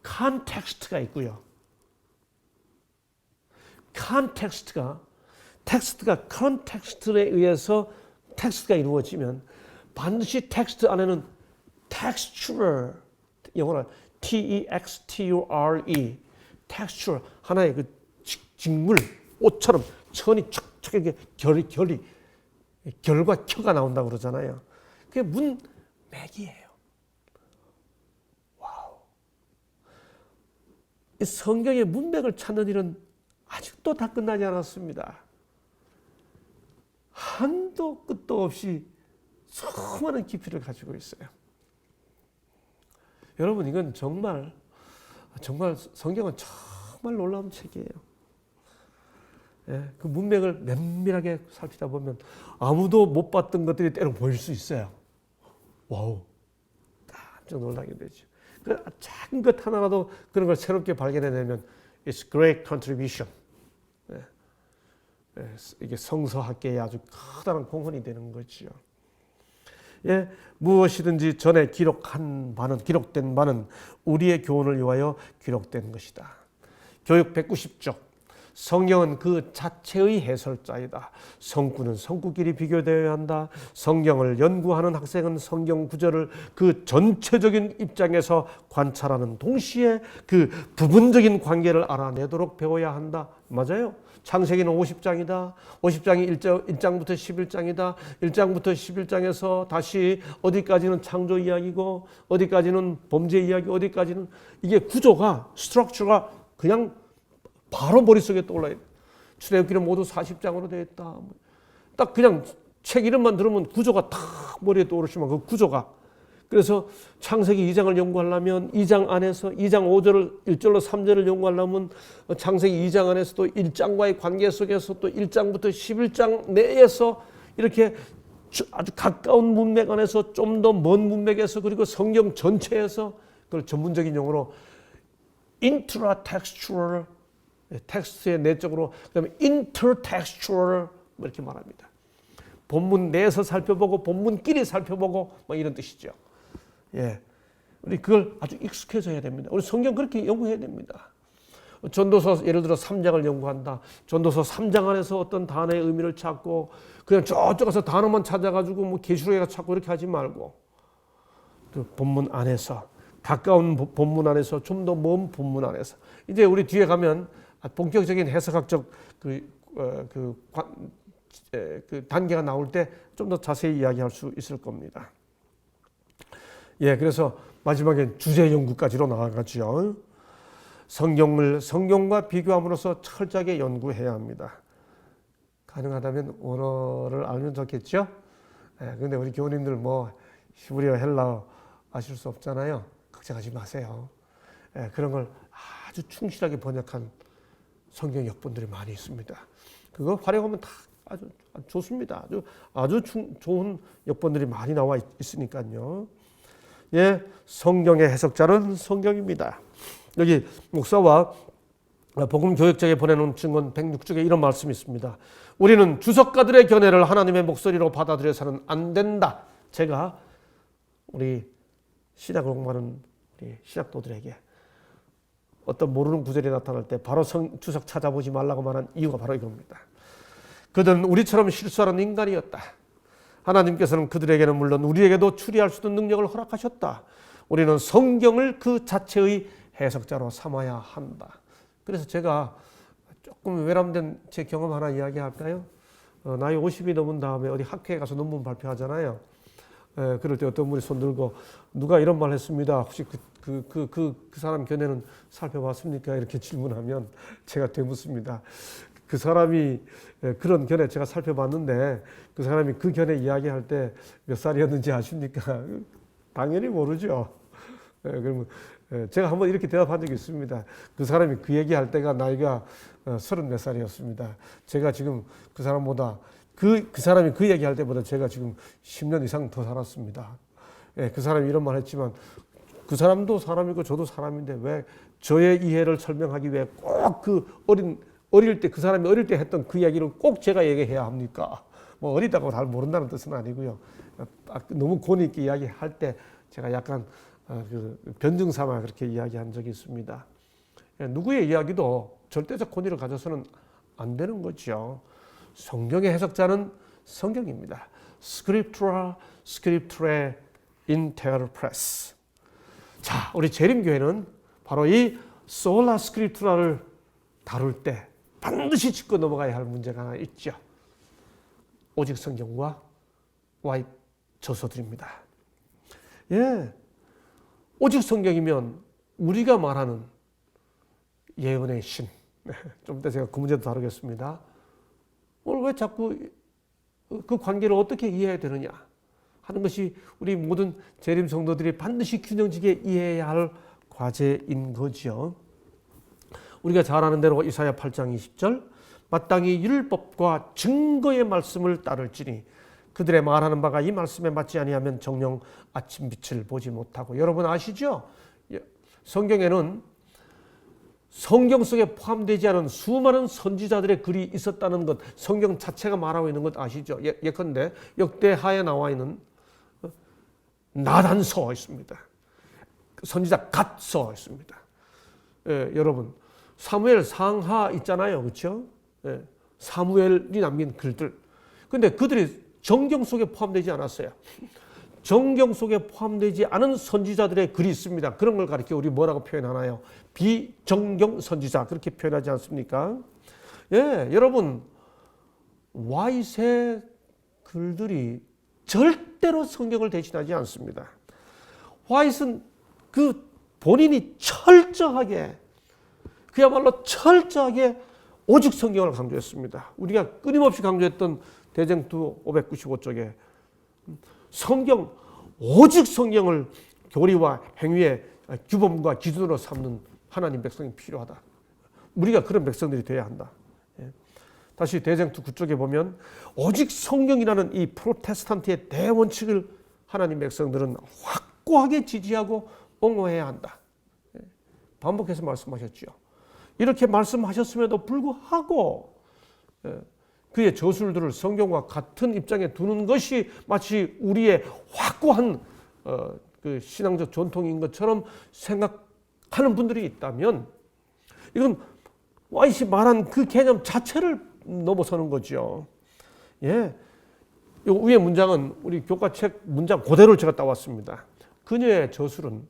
컨텍스트가 있고요. 텍스트가 컨텍스트에 의해서 텍스트가 이루어지면 반드시 텍스트 안에는 texture, 영어로 texture, texture, 하나의 그 직물, 옷처럼 천이 척척 이렇게 결과 켜가 나온다고 그러잖아요. 그게 문맥이에요. 와우. 이 성경의 문맥을 찾는 일은 아직도 다 끝나지 않았습니다. 한도 끝도 없이 수많은 깊이를 가지고 있어요. 여러분, 이건 정말 성경은 정말 놀라운 책이에요. 예, 그 문맥을 면밀하게 살피다 보면 아무도 못 봤던 것들이 때로 보일 수 있어요. 와우, 깜짝 놀라게 되죠. 그 작은 것 하나라도 그런 걸 새롭게 발견해내면 it's great contribution. 예, 이게 성서학계에 아주 커다란 공헌이 되는 거죠. 예, 무엇이든지 전에 기록된 바는 우리의 교훈을 위하여 기록된 것이다. 교육 190쪽. 성경은 그 자체의 해설자이다. 성구는 성구끼리 비교되어야 한다. 성경을 연구하는 학생은 성경 구절을 그 전체적인 입장에서 관찰하는 동시에 그 부분적인 관계를 알아내도록 배워야 한다. 맞아요. 창세기는 50장이다. 50장이 1장부터 11장이다. 1장부터 11장에서 다시 어디까지는 창조 이야기고 어디까지는 범죄 이야기, 어디까지는 이게 구조가 스트럭처가 그냥 바로 머릿속에 떠올라요. 출애굽기는 모두 40장으로 되어 있다. 딱 그냥 책 이름만 들으면 구조가 탁 머리에 떠오르시면 그 구조가. 그래서 창세기 2장을 연구하려면 2장 안에서 2장 5절을 1절로 3절을 연구하려면 창세기 2장 안에서 또 1장과의 관계 속에서 또 1장부터 11장 내에서 이렇게 아주 가까운 문맥 안에서 좀 더 먼 문맥에서 그리고 성경 전체에서 그걸 전문적인 용어로 intra-textual, 텍스트의 내적으로, 그다음에 intertextual 이렇게 말합니다. 본문 내에서 살펴보고 본문끼리 살펴보고 뭐 이런 뜻이죠. 예, 우리 그걸 아주 익숙해져야 됩니다. 우리 성경 그렇게 연구해야 됩니다. 전도서 예를 들어 3장을 연구한다. 전도서 3장 안에서 어떤 단어의 의미를 찾고 그냥 저쪽 가서 단어만 찾아가지고 뭐 계시록에 가서 찾고 이렇게 하지 말고 그 본문 안에서 가까운 본문 안에서 좀 더 먼 본문 안에서 이제 우리 뒤에 가면 본격적인 해석학적 그 단계가 나올 때 좀 더 자세히 이야기할 수 있을 겁니다. 예, 그래서 마지막에 주제 연구까지로 나아가죠. 성경과 비교함으로써 철저하게 연구해야 합니다. 가능하다면 원어를 알면 좋겠죠? 근데 우리 교우님들 뭐 히브리어, 헬라어 아실 수 없잖아요. 걱정하지 마세요. 그런 걸 아주 충실하게 번역한 성경 역본들이 많이 있습니다. 그거 활용하면 다 아주 좋습니다. 아주 좋은 역본들이 많이 나와 있으니까요. 예, 성경의 해석자는 성경입니다. 여기 목사와 복음 교역자에 보내놓은 증언 106쪽에 이런 말씀이 있습니다. 우리는 주석가들의 견해를 하나님의 목소리로 받아들여서는 안 된다. 제가 우리 신약을 공부하는 우리 신학도들에게 어떤 모르는 구절이 나타날 때 바로 주석 찾아보지 말라고 말한 이유가 바로 이겁니다. 그들은 우리처럼 실수하는 인간이었다. 하나님께서는 그들에게는 물론 우리에게도 추리할 수 있는 능력을 허락하셨다. 우리는 성경을 그 자체의 해석자로 삼아야 한다. 그래서 제가 조금 외람된 제 경험 하나 이야기할까요? 나이 50이 넘은 다음에 어디 학회에 가서 논문 발표하잖아요. 그럴 때 어떤 분이 손 들고 누가 이런 말 했습니다. 혹시 그 사람 견해는 살펴봤습니까? 이렇게 질문하면 제가 되묻습니다. 그 사람이 그런 견해 제가 살펴봤는데 그 사람이 그 견해 이야기할 때 몇 살이었는지 아십니까? 당연히 모르죠. 그러면 제가 한번 이렇게 대답한 적이 있습니다. 그 사람이 그 얘기할 때가 나이가 34살이었습니다. 제가 지금 그 사람보다 그 사람이 그 얘기할 때보다 제가 지금 10년 이상 더 살았습니다. 그 사람이 이런 말 했지만 그 사람도 사람이고 저도 사람인데 왜 저의 이해를 설명하기 위해 꼭 어릴 때 그 사람이 어릴 때 했던 그 이야기를 꼭 제가 얘기해야 합니까? 뭐 어리다고 잘 모른다는 뜻은 아니고요. 너무 권위 있게 이야기할 때 제가 약간 변증 삼아 그렇게 이야기한 적이 있습니다. 누구의 이야기도 절대적 권위를 가져서는 안 되는 거죠. 성경의 해석자는 성경입니다. Scriptura interpres. 자, 우리 재림교회는 바로 이 Sola Scriptura를 다룰 때 반드시 짚고 넘어가야 할 문제가 하나 있죠. 오직 성경과 와이 저서들입니다. 예, 오직 성경이면 우리가 말하는 예언의 신. 좀 이따 제가 그 문제도 다루겠습니다. 오늘 왜 자꾸 그 관계를 어떻게 이해해야 되느냐 하는 것이 우리 모든 재림 성도들이 반드시 균형지게 이해해야 할 과제인 거죠. 우리가 잘 아는 대로 이사야 8장 20절 마땅히 율법과 증거의 말씀을 따를지니 그들의 말하는 바가 이 말씀에 맞지 아니하면 정녕 아침 빛을 보지 못하고. 여러분 아시죠? 성경에는 성경 속에 포함되지 않은 수많은 선지자들의 글이 있었다는 것, 성경 자체가 말하고 있는 것 아시죠? 예컨대 역대하에 나와 있는 나단서 있습니다. 선지자 갓서 있습니다. 여러분 사무엘 상하 있잖아요, 그렇죠? 사무엘이 남긴 글들. 근데 그들이 정경 속에 포함되지 않았어요. 정경 속에 포함되지 않은 선지자들의 글이 있습니다. 그런 걸 가리켜 우리 뭐라고 표현하나요? 비정경 선지자 그렇게 표현하지 않습니까? 예, 여러분 와이세 글들이 절대로 성경을 대신하지 않습니다. 화이트는 그 본인이 철저하게 그야말로 철저하게 오직 성경을 강조했습니다. 우리가 끊임없이 강조했던 대쟁투 595쪽에 성경, 오직 성경을 교리와 행위의 규범과 기준으로 삼는 하나님 백성이 필요하다. 우리가 그런 백성들이 되어야 한다. 다시 대쟁투 9쪽에 보면 오직 성경이라는 이 프로테스탄트의 대원칙을 하나님 백성들은 확고하게 지지하고 옹호해야 한다. 반복해서 말씀하셨죠. 이렇게 말씀하셨음에도 불구하고 그의 저술들을 성경과 같은 입장에 두는 것이 마치 우리의 확고한 그 신앙적 전통인 것처럼 생각하는 분들이 있다면 이건 와이시 말한 그 개념 자체를 넘어서는 거죠. 예. 요 위에 문장은 우리 교과책 문장 그대로 제가 따왔습니다. 그녀의 저술은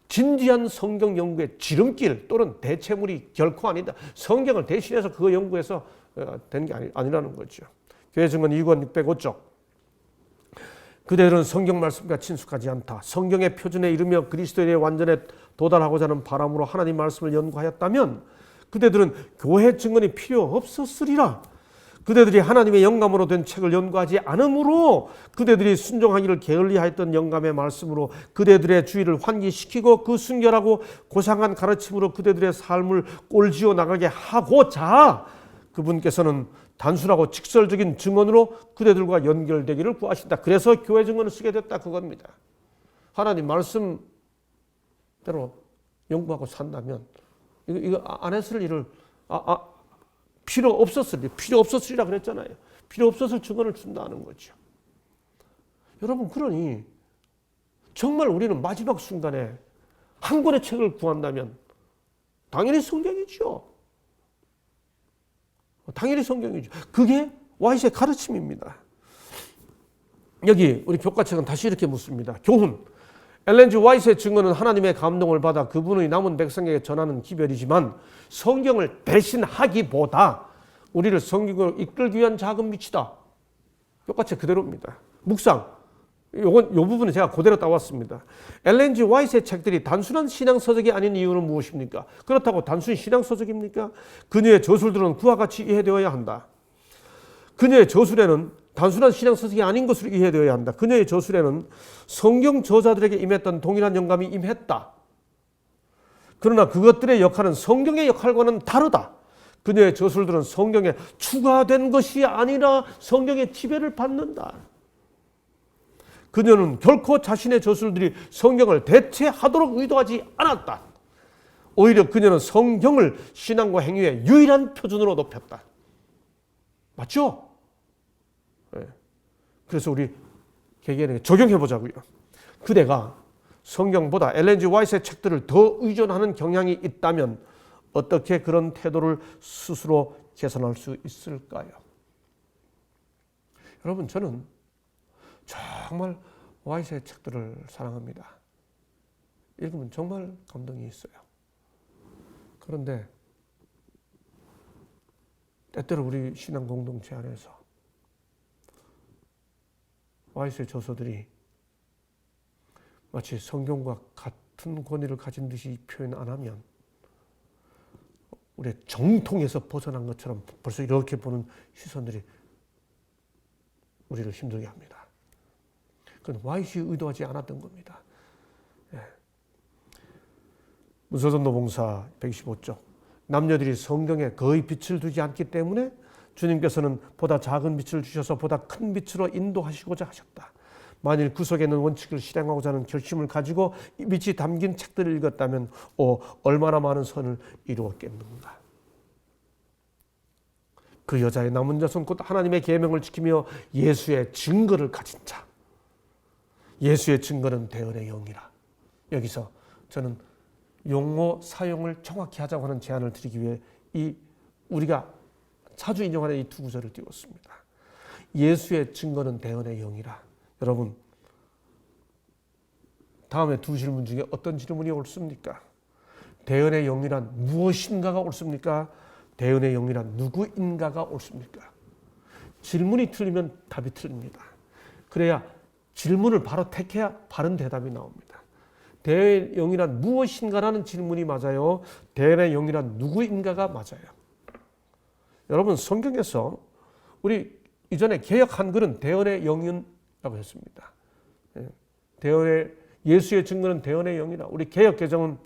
진지한 성경 연구의 지름길 또는 대체물이 결코 아니다. 성경을 대신해서 그거 연구해서 된 게 아니라는 거죠. 교회 증언 2권 605쪽. 그대들은 성경 말씀과 친숙하지 않다. 성경의 표준에 이르며 그리스도의 완전에 도달하고자 하는 바람으로 하나님 말씀을 연구하였다면 그대들은 교회 증언이 필요 없었으리라. 그대들이 하나님의 영감으로 된 책을 연구하지 않으므로 그대들이 순종하기를 게을리하였던 영감의 말씀으로 그대들의 주의를 환기시키고 그 순결하고 고상한 가르침으로 그대들의 삶을 꼴지어 나가게 하고자 그분께서는 단순하고 직설적인 증언으로 그대들과 연결되기를 구하신다. 그래서 교회 증언을 쓰게 됐다 그겁니다. 하나님 말씀대로 연구하고 산다면 이거 안 했을 일을 필요 없었으리라 그랬잖아요. 필요 없었을 증언을 준다는 거죠. 여러분 그러니 정말 우리는 마지막 순간에 한 권의 책을 구한다면 당연히 성경이죠. 당연히 성경이죠. 그게 와이스의 가르침입니다. 여기 우리 교과책은 다시 이렇게 묻습니다. 교훈. 엘렌 G. 화이트의 증언은 하나님의 감동을 받아 그분의 남은 백성에게 전하는 기별이지만 성경을 대신하기보다 우리를 성경으로 이끌기 위한 작은 빛이다. 교과책 그대로입니다. 묵상. 요 부분은 제가 그대로 따왔습니다. 엘렌 G. 화이트의 책들이 단순한 신앙서적이 아닌 이유는 무엇입니까? 그렇다고 단순히 신앙서적입니까? 그녀의 저술들은 그와 같이 이해되어야 한다. 그녀의 저술에는 단순한 신앙서적이 아닌 것으로 이해되어야 한다. 그녀의 저술에는 성경 저자들에게 임했던 동일한 영감이 임했다. 그러나 그것들의 역할은 성경의 역할과는 다르다. 그녀의 저술들은 성경에 추가된 것이 아니라 성경의 지배를 받는다. 그녀는 결코 자신의 저술들이 성경을 대체하도록 의도하지 않았다. 오히려 그녀는 성경을 신앙과 행위의 유일한 표준으로 높였다. 맞죠? 네. 그래서 우리 개개인에게 적용해 보자고요. 그대가 성경보다 엘렌 G. 화이트의 책들을 더 의존하는 경향이 있다면 어떻게 그런 태도를 스스로 개선할 수 있을까요? 여러분 저는 정말 화이트의 책들을 사랑합니다. 읽으면 정말 감동이 있어요. 그런데 때때로 우리 신앙 공동체 안에서 화이트의 저서들이 마치 성경과 같은 권위를 가진 듯이 표현 안 하면 우리의 정통에서 벗어난 것처럼 벌써 이렇게 보는 시선들이 우리를 힘들게 합니다. 그건 화이트가 의도하지 않았던 겁니다. 예. 문서전도봉사 125쪽. 남녀들이 성경에 거의 빛을 두지 않기 때문에 주님께서는 보다 작은 빛을 주셔서 보다 큰 빛으로 인도하시고자 하셨다. 만일 구속에 있는 원칙을 실행하고자 하는 결심을 가지고 이 빛이 담긴 책들을 읽었다면 얼마나 많은 선을 이루었겠는가. 그 여자의 남은 자손 곧 하나님의 계명을 지키며 예수의 증거를 가진 자. 예수의 증거는 대언의 영이라. 여기서 저는 용어 사용을 정확히 하자고 하는 제안을 드리기 위해 우리가 자주 인용하는 이 두 구절을 띄웠습니다. 예수의 증거는 대언의 영이라. 여러분 다음에 두 질문 중에 어떤 질문이 옳습니까? 대언의 영이란 무엇인가가 옳습니까? 대언의 영이란 누구인가가 옳습니까? 질문이 틀리면 답이 틀립니다. 그래야 질문을 바로 택해야 바른 대답이 나옵니다. 대언의 영이란 무엇인가라는 질문이 맞아요. 대언의 영이란 누구인가가 맞아요. 여러분 성경에서 우리 이전에 개역 한글은 대언의 영이라고 했습니다. 예수의 증거는 대언의 영이라. 우리 개역 개정은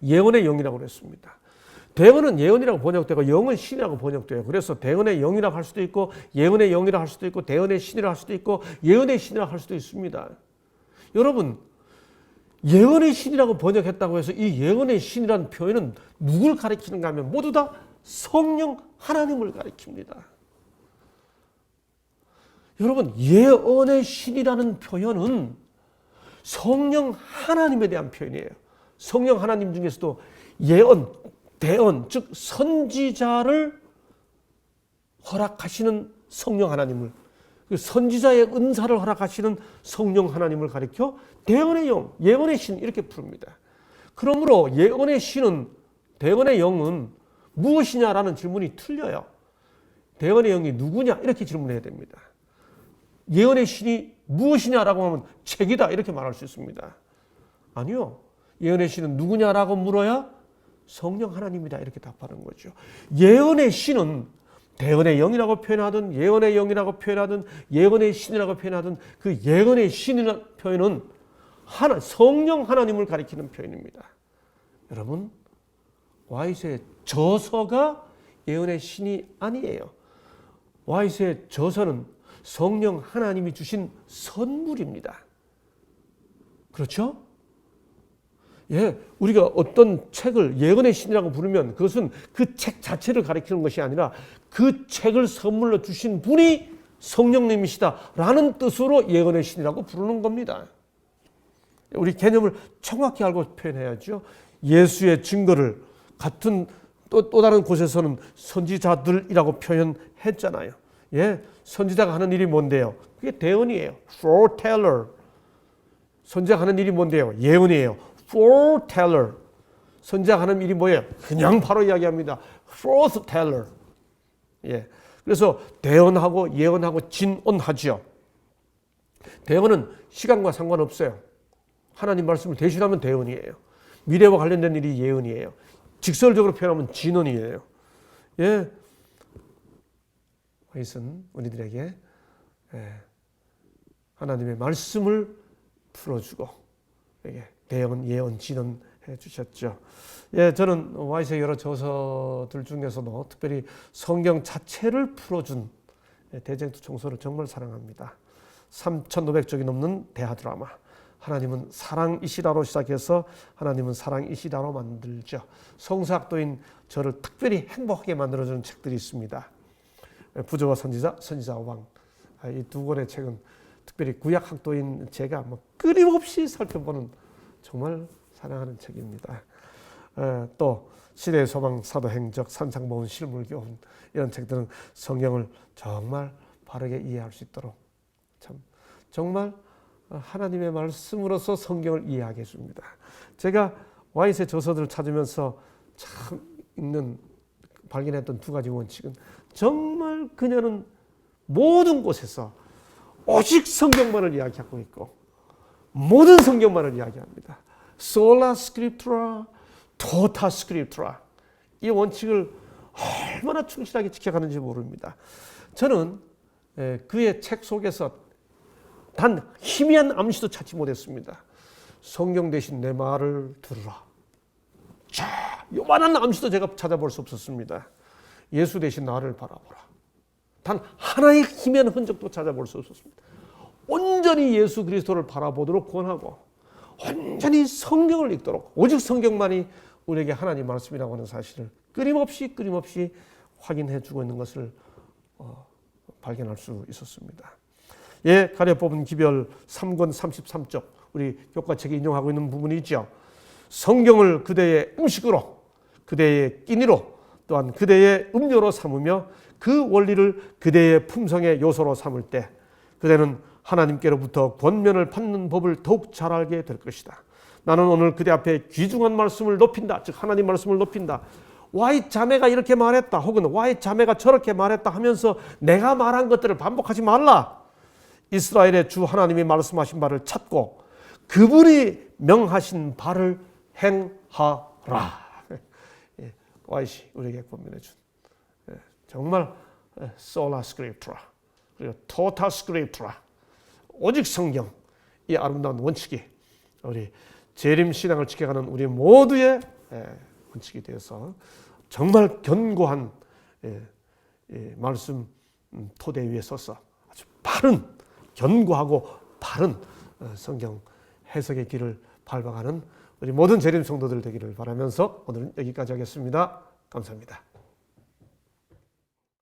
예언의 영이라고 했습니다. 대언은 예언이라고 번역되고 영은 신이라고 번역돼요. 그래서 대언의 영이라고 할 수도 있고 예언의 영이라고 할 수도 있고 대언의 신이라고 할 수도 있고 예언의 신이라고 할 수도 있습니다. 여러분 예언의 신이라고 번역했다고 해서 이 예언의 신이라는 표현은 누굴 가리키는가 하면 모두 다 성령 하나님을 가리킵니다. 여러분, 예언의 신이라는 표현은 성령 하나님에 대한 표현이에요. 성령 하나님 중에서도 예언, 대언, 즉 선지자를 허락하시는 성령 하나님을, 선지자의 은사를 허락하시는 성령 하나님을 가리켜 대언의 영, 예언의 신 이렇게 부릅니다. 그러므로 예언의 신은, 대언의 영은 무엇이냐라는 질문이 틀려요. 대언의 영이 누구냐 이렇게 질문해야 됩니다. 예언의 신이 무엇이냐라고 하면 책이다 이렇게 말할 수 있습니다. 아니요. 예언의 신은 누구냐라고 물어야 성령 하나님이다 이렇게 답하는 거죠. 예언의 신은 대언의 영이라고 표현하든 예언의 영이라고 표현하든 예언의 신이라고 표현하든 그 예언의 신이라는 표현은 성령 하나님을 가리키는 표현입니다. 여러분, 와이스의 저서가 예언의 신이 아니에요. 와이스의 저서는 성령 하나님이 주신 선물입니다. 그렇죠? 예, 우리가 어떤 책을 예언의 신이라고 부르면 그것은 그 책 자체를 가리키는 것이 아니라 그 책을 선물로 주신 분이 성령님이시다라는 뜻으로 예언의 신이라고 부르는 겁니다. 우리 개념을 정확히 알고 표현해야죠. 예수의 증거를 같은 또 다른 곳에서는 선지자들이라고 표현했잖아요. 예, 선지자가 하는 일이 뭔데요? 그게 대언이에요. foreteller. 선지자가 하는 일이 뭔데요? 예언이에요. foreteller. 선지자가 하는 일이 뭐예요? 그냥 바로 이야기합니다. forthteller. 예, 그래서 대언하고 예언하고 진언하죠. 대언은 시간과 상관없어요. 하나님 말씀을 대신하면 대언이에요. 미래와 관련된 일이 예언이에요. 직설적으로 표현하면 진언이에요. 예, 이것은 우리들에게 하나님의 말씀을 풀어주고 대언, 예언, 진언 해주셨죠. 예, 저는 와이스의 여러 저서들 중에서도 특별히 성경 자체를 풀어준 대쟁투 총서를 정말 사랑합니다. 3,500쪽이 넘는 대하 드라마. 하나님은 사랑이시다로 시작해서 하나님은 사랑이시다로 만들죠. 성서학도인 저를 특별히 행복하게 만들어주는 책들이 있습니다. 부조와 선지자, 선지자와 왕. 이 두 권의 책은 특별히 구약학도인 제가 끊임없이 살펴보는 정말 사랑하는 책입니다. 또 시대의 소망, 사도행적, 산상보훈, 실물교훈 이런 책들은 성경을 정말 바르게 이해할 수 있도록 참 정말 하나님의 말씀으로서 성경을 이해하게 해줍니다. 제가 와이스의 저서들을 찾으면서 참 발견했던 두 가지 원칙은 정말 그녀는 모든 곳에서 오직 성경만을 이야기하고 있고 모든 성경만을 이야기합니다. Sola Scriptura, Tota Scriptura. 이 원칙을 얼마나 충실하게 지켜가는지 모릅니다. 저는 그의 책 속에서 단 희미한 암시도 찾지 못했습니다. 성경 대신 내 말을 들으라. 자, 요만한 암시도 제가 찾아볼 수 없었습니다. 예수 대신 나를 바라보라. 단 하나의 희미한 흔적도 찾아볼 수 없었습니다. 온전히 예수 그리스도를 바라보도록 권하고 온전히 성경을 읽도록 오직 성경만이 우리에게 하나님 말씀이라고 하는 사실을 끊임없이 확인해 주고 있는 것을 발견할 수 있었습니다. 예, 가려 뽑은 기별 3권 33쪽 우리 교과책에 인용하고 있는 부분이죠. 성경을 그대의 음식으로, 그대의 끼니로, 또한 그대의 음료로 삼으며 그 원리를 그대의 품성의 요소로 삼을 때 그대는 하나님께로부터 권면을 받는 법을 더욱 잘 알게 될 것이다. 나는 오늘 그대 앞에 귀중한 말씀을 높인다. 즉 하나님 말씀을 높인다. 와이 자매가 이렇게 말했다. 혹은 와이 자매가 저렇게 말했다 하면서 내가 말한 것들을 반복하지 말라. 이스라엘의 주 하나님이 말씀하신 바를 찾고 그분이 명하신 바를 행하라. 와이시 우리에게 권면해 준 정말 소라 스크립트라 그리고 토타 스크립트라 오직 성경 이 아름다운 원칙이 우리 재림 신앙을 지켜가는 우리 모두의 원칙이 되어서 정말 견고한 말씀 토대 위에 서서 아주 바른 견고하고 바른 성경 해석의 길을 밟아가는 우리 모든 재림 성도들 되기를 바라면서 오늘은 여기까지 하겠습니다. 감사합니다.